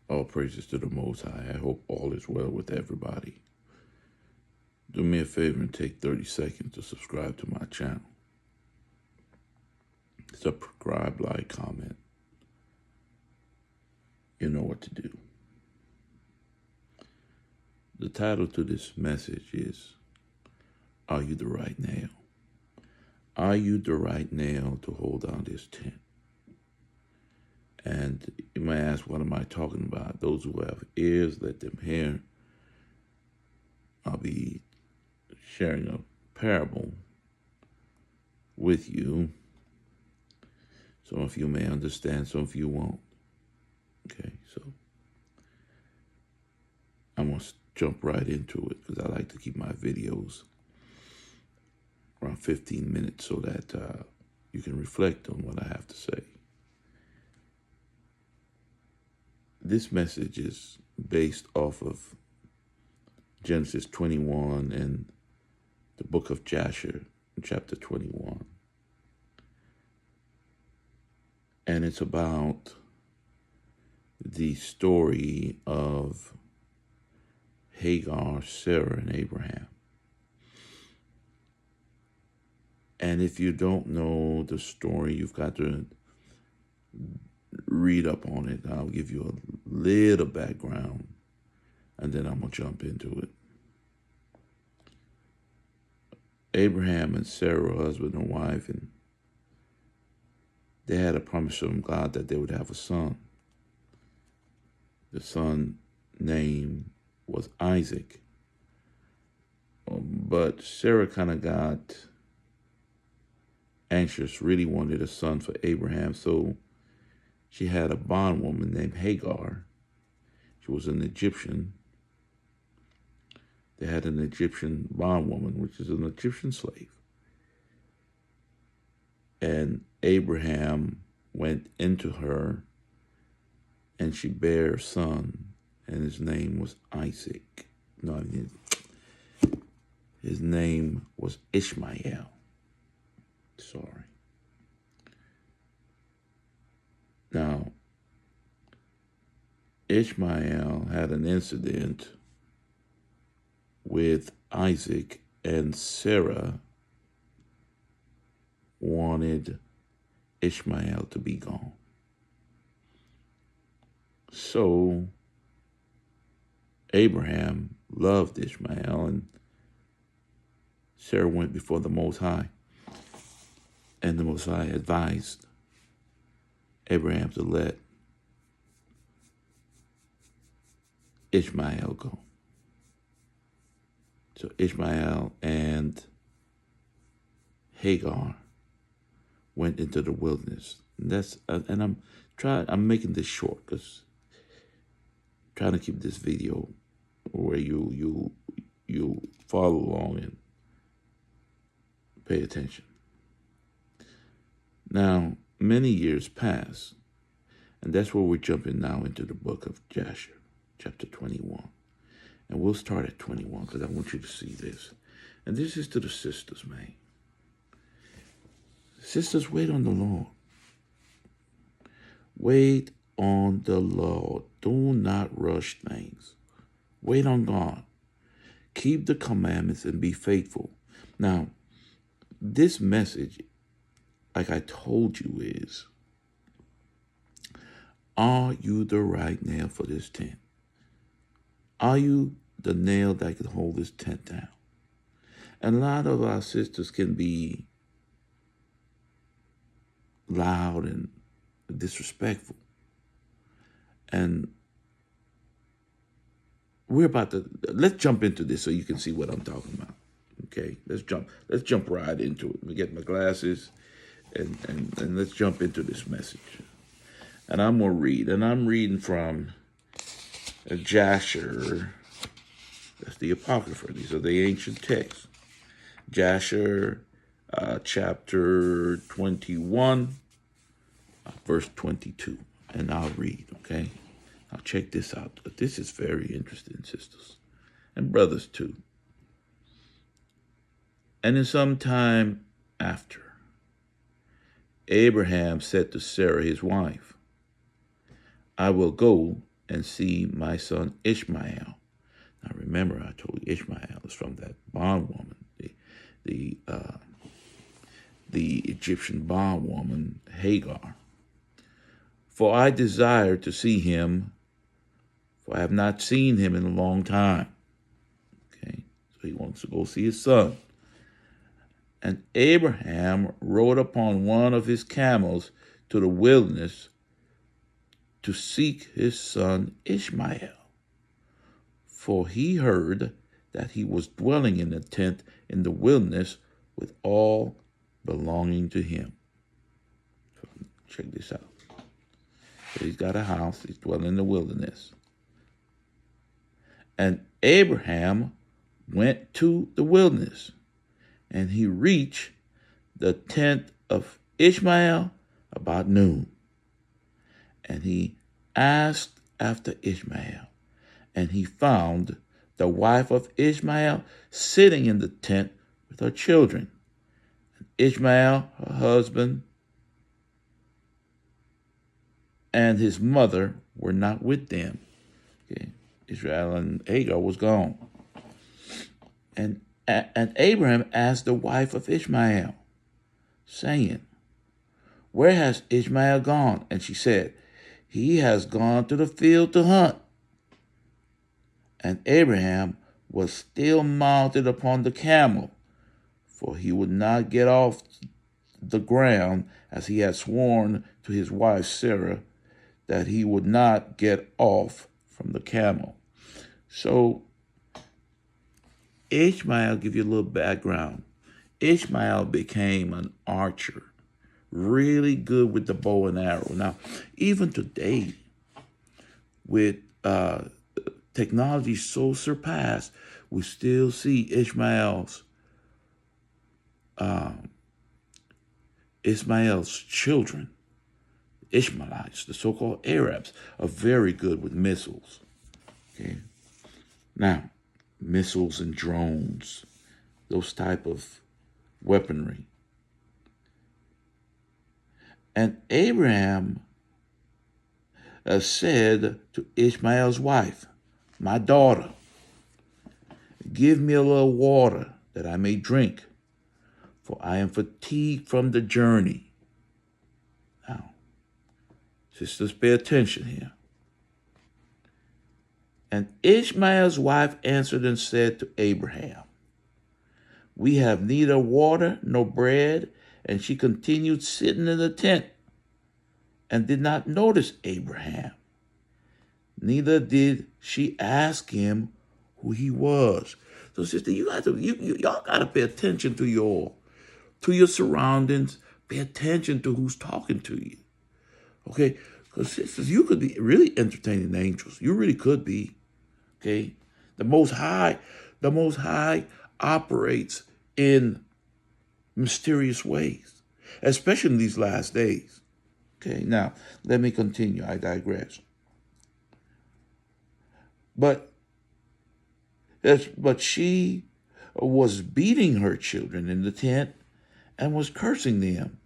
All praises to the Most High. I hope all is well with everybody. Do me a favor and take 30 seconds to subscribe to my channel. Subscribe, like, comment. You know what to do. The title to this message is, Are You the Right Nail? Are you the right nail to hold down this tent? And you might ask, what am I talking about? Those who have ears, let them hear. I'll be sharing a parable with you. Some of you may understand, some of you won't. Okay, so I'm going to jump right into it because I like to keep my videos around 15 minutes so that you can reflect on what I have to say. This message is based off of Genesis 21 and the book of JASHER, chapter 21. And it's about the story of Hagar, Sarah, and Abraham. And if you don't know the story, you've got to read up on it. I'll give you a little background, and then I'm going to jump into it. Abraham and Sarah, husband and wife, and they had a promise from God that they would have a son. The son name was Isaac. But Sarah kind of got anxious, really wanted a son for Abraham, so she had a bondwoman named Hagar. She was an Egyptian. They had an Egyptian bondwoman, which is an Egyptian slave. And Abraham went into her, and she bare a son, and his name was Isaac. No, his name was Ishmael. Sorry. Now, Ishmael had an incident with Isaac, and Sarah wanted Ishmael to be gone. So Abraham loved Ishmael, and Sarah went before the Most High. And the Most High advised Abraham to let Ishmael go. So Ishmael and Hagar went into the wilderness. And I'm making this short because I'm trying to keep this video where you follow along and pay attention. Now, many years pass, and that's where we're jumping now into the book of Jasher, chapter 21. And we'll start at 21 because I want you to see this. And this is to the sisters, man. Sisters, wait on the Lord. Wait on the Lord. Do not rush things. Wait on God. Keep the commandments and be faithful. Now, this message, like I told you, is, are you the right nail for this tent? Are you the nail that can hold this tent down? And a lot of our sisters can be loud and disrespectful. And let's jump into this so you can see what I'm talking about. Okay, let's jump right into it. Let me get my glasses and let's jump into this message. And I'm going to read, and I'm reading from Jasher. That's the Apocrypha. These are the ancient texts. Jasher, chapter 21, verse 22. And I'll read, okay? Now check this out. This is very interesting, sisters. And brothers, too. And in some time after, Abraham said to Sarah, his wife, I will go and see my son Ishmael. Now remember, I told you Ishmael is from that bondwoman, the Egyptian bondwoman Hagar. For I desire to see him, for I have not seen him in a long time. Okay, so he wants to go see his son. And Abraham rode upon one of his camels to the wilderness to seek his son Ishmael. For he heard that he was dwelling in a tent in the wilderness with all belonging to him. So check this out. So he's got a house. He's dwelling in the wilderness. And Abraham went to the wilderness, and he reached the tent of Ishmael about noon. And he asked after Ishmael, and he found the wife of Ishmael sitting in the tent with her children. And Ishmael, her husband, and his mother were not with them. Okay. Israel and Hagar was gone. And Abraham asked the wife of Ishmael, saying, "Where has Ishmael gone?" And she said, "He has gone to the field to hunt." And Abraham was still mounted upon the camel, for he would not get off the ground, as he had sworn to his wife Sarah that he would not get off from the camel. So Ishmael, give you a little background. Ishmael became an archer, really good with the bow and arrow. Now, even today, with technology so surpassed, we still see Ishmael's children, Ishmaelites, the so-called Arabs, are very good with missiles. Okay, now missiles and drones, those type of weaponry. And Abraham said to Ishmael's wife, "My daughter, give me a little water that I may drink, for I am fatigued from the journey." Now, sisters, pay attention here. And Ishmael's wife answered and said to Abraham, "We have neither water nor bread." And she continued sitting in the tent and did not notice Abraham. Neither did she ask him who he was. So, sister, y'all got to pay attention to your surroundings. Pay attention to who's talking to you. Okay? Because, sisters, you could be really entertaining angels. You really could be. Okay? The Most High operates in mysterious ways, especially in these last days. Okay, now, let me continue. I digress. But she was beating her children in the tent and was cursing them.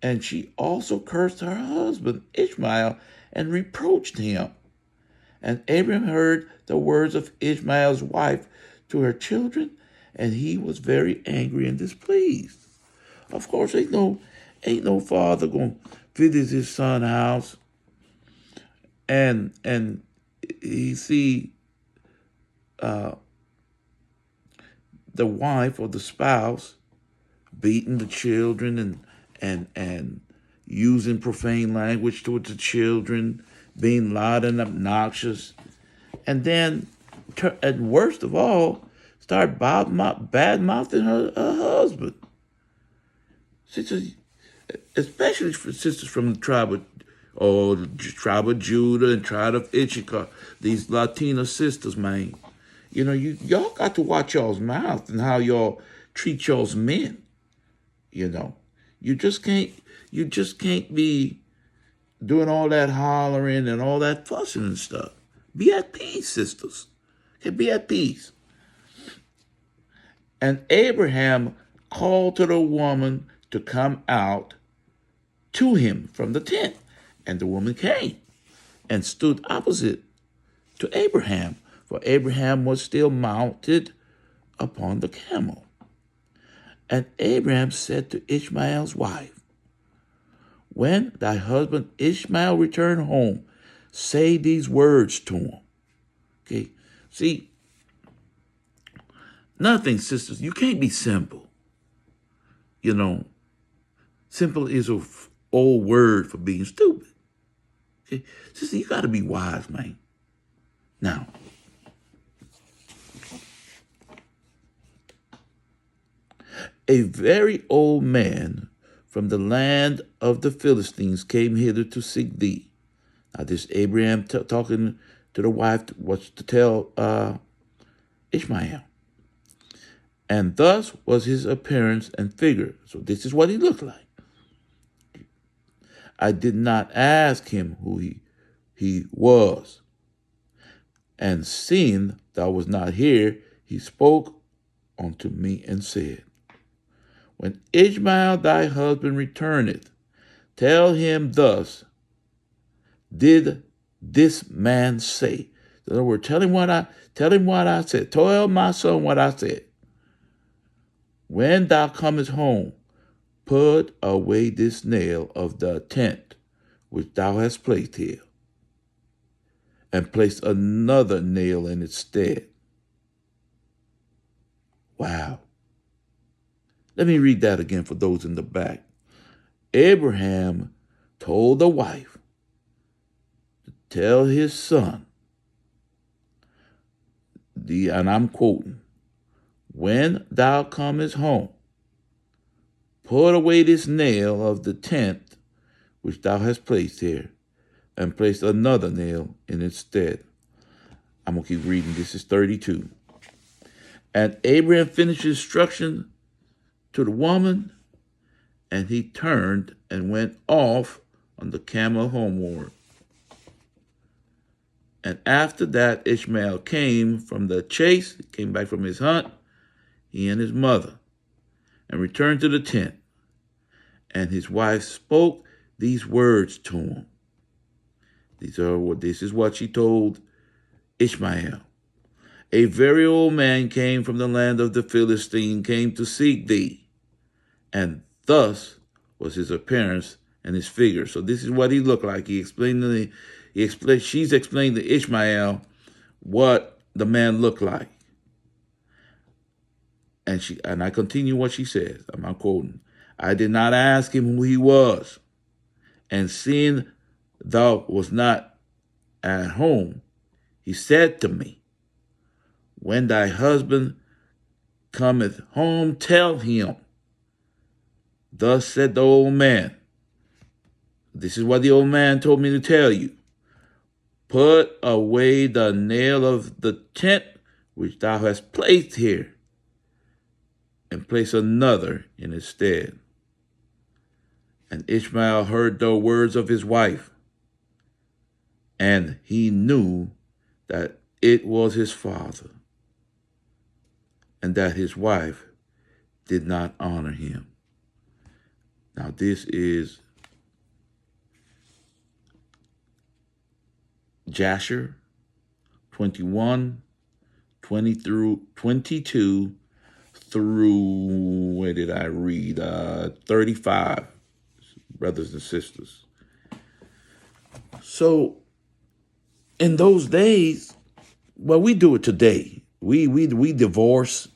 And she also cursed her husband, Ishmael, and reproached him. And Abraham heard the words of Ishmael's wife to her children, and he was very angry and displeased. Of course, ain't no father gonna visit his son's house and he see the wife or the spouse beating the children and using profane language towards the children, being loud and obnoxious, and then, and worst of all, start bad-mouthing her husband. Sisters, especially for sisters from the tribe of Judah and tribe of Issachar, these Latina sisters, man. You know, y'all got to watch y'all's mouth and how y'all treat y'all's men. You know, you just can't be doing all that hollering and all that fussing and stuff. Be at peace, sisters. Okay, be at peace. And Abraham called to the woman to come out to him from the tent. And the woman came. and stood opposite to Abraham, for Abraham was still mounted upon the camel. And Abraham said to Ishmael's wife, when thy husband Ishmael return home, say these words to him. Okay, see, nothing, sisters, you can't be simple. You know, simple is an old word for being stupid. Okay, sister, you got to be wise, man. Now, a very old man from the land of the Philistines came hither to seek thee. Now, this Abraham talking to the wife was to tell Ishmael. And thus was his appearance and figure. So this is what he looked like. I did not ask him who he was. And seeing thou was not here, he spoke unto me and said, when Ishmael thy husband returneth, tell him thus did this man say. In other words, tell him what I said. Tell my son what I said. When thou comest home, put away this nail of the tent which thou hast placed here, and place another nail in its stead. Wow. Let me read that again for those in the back. Abraham told the wife to tell his son, and I'm quoting, when thou comest home, put away this nail of the tent which thou hast placed here, and place another nail in its stead. I'm going to keep reading. This is 32. And Abraham finished his instruction to the woman, and he turned and went off on the camel homeward. And after that, Ishmael came from the chase, came back from his hunt, he and his mother, and returned to the tent. And his wife spoke these words to him. This is what she told Ishmael. A very old man came from the land of the Philistine, came to seek thee. And thus was his appearance and his figure. So this is what he looked like. She's explained to Ishmael what the man looked like. And I continue what she says. I'm not quoting. I did not ask him who he was. And seeing thou was not at home, he said to me, when thy husband cometh home, tell him, thus said the old man. This is what the old man told me to tell you. Put away the nail of the tent which thou hast placed here, and place another in its stead. And Ishmael heard the words of his wife, and he knew that it was his father, and that his wife did not honor him. Now this is JASHER 21, 20 through 22 through, where did I read? 35, brothers and sisters. So in those days, well, we do it today. We divorce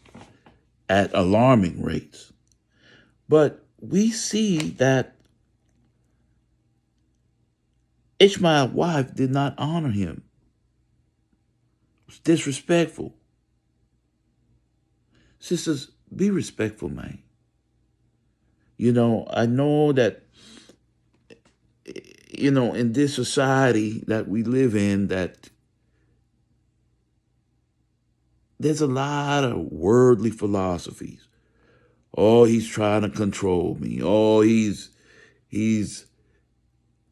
at alarming rates. But we see that Ishmael's wife did not honor him. It was disrespectful. Sisters, be respectful, man. You know, I know that, you know, in this society that we live in, that there's a lot of worldly philosophies. Oh, he's trying to control me. Oh, he's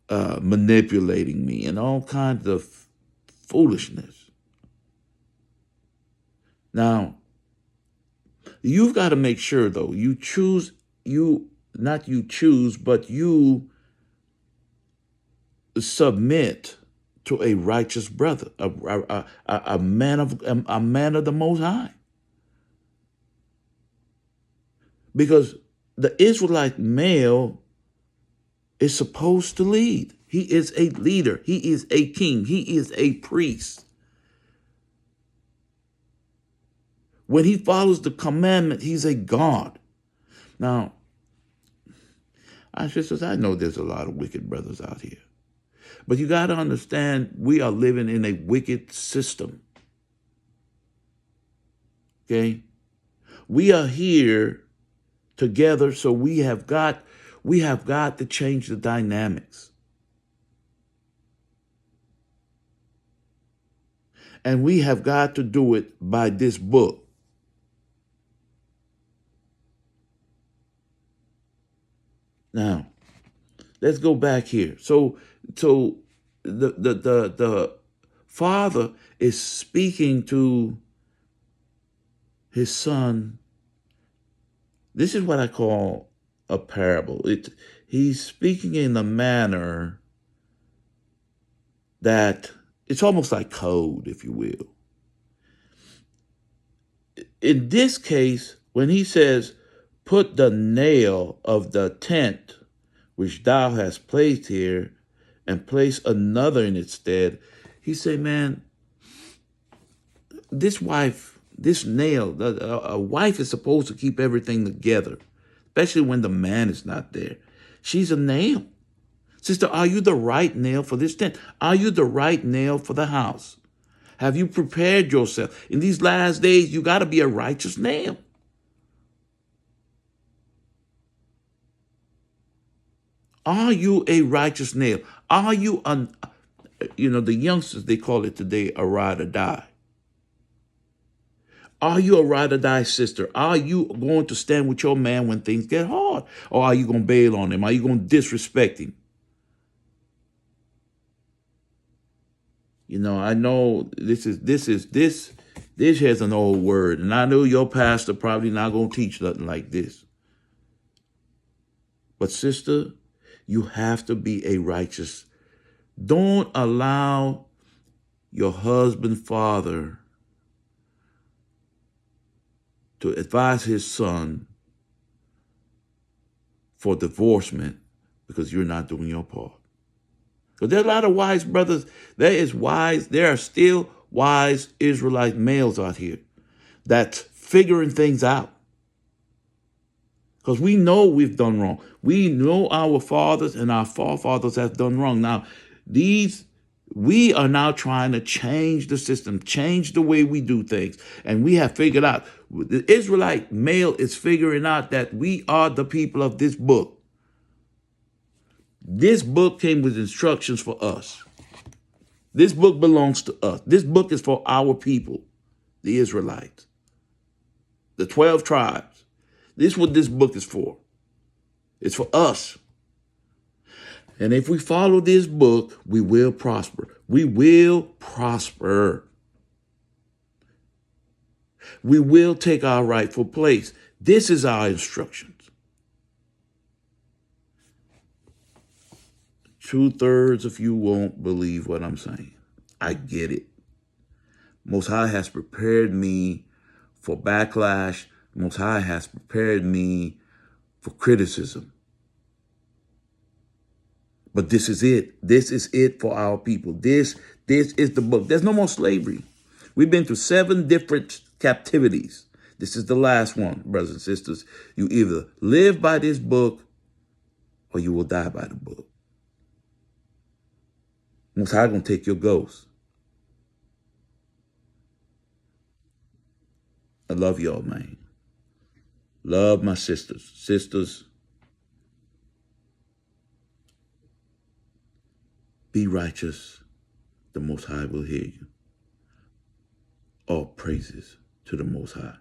manipulating me, and all kinds of foolishness. Now, you've got to make sure, though, you submit to a righteous brother, a man of the Most High. Because the Israelite male is supposed to lead. He is a leader. He is a king. He is a priest. When he follows the commandment, he's a God. Now, sisters, I know there's a lot of wicked brothers out here. But you got to understand, we are living in a wicked system. Okay? We are here together, so we have got to change the dynamics. And we have got to do it by this book. Now, let's go back here. So the father is speaking to his son. This is what I call a parable. He's speaking in a manner that it's almost like code, if you will. In this case, when he says, put the nail of the tent which thou hast placed here, and place another in its stead, he said, man, this nail, a wife is supposed to keep everything together, especially when the man is not there. She's a nail. Sister, are you the right nail for this tent? Are you the right nail for the house? Have you prepared yourself? In these last days, you got to be a righteous nail. Are you a righteous nail? Are you, the youngsters, they call it today a ride or die. Are you a ride or die sister? Are you going to stand with your man when things get hard? Or are you going to bail on him? Are you going to disrespect him? I know this has an old word, and I know your pastor probably not going to teach nothing like this. But sister, you have to be a righteous. Don't allow your husband, father, to advise his son for divorcement because you're not doing your part. Because there are a lot of wise brothers. There are still wise Israelite males out here that's figuring things out. Because we know we've done wrong. We know our fathers and our forefathers have done wrong. Now, we are now trying to change the system, change the way we do things. And we have figured out, the Israelite male is figuring out that we are the people of this book. This book came with instructions for us. This book belongs to us. This book is for our people, the Israelites, the 12 tribes. This is what this book is for. It's for us. And if we follow this book, we will prosper. We will prosper. We will take our rightful place. This is our instructions. 2/3 of you won't believe what I'm saying. I get it. Most High has prepared me for backlash. Most High has prepared me for criticism. But this is it. This is it for our people. This is the book. There's no more slavery. We've been through 7 different captivities. This is the last one, brothers and sisters. You either live by this book or you will die by the book. Most High gonna take your ghost. I love y'all, man. Love my sisters. Sisters, be righteous. The Most High will hear you. All praises to the Most High.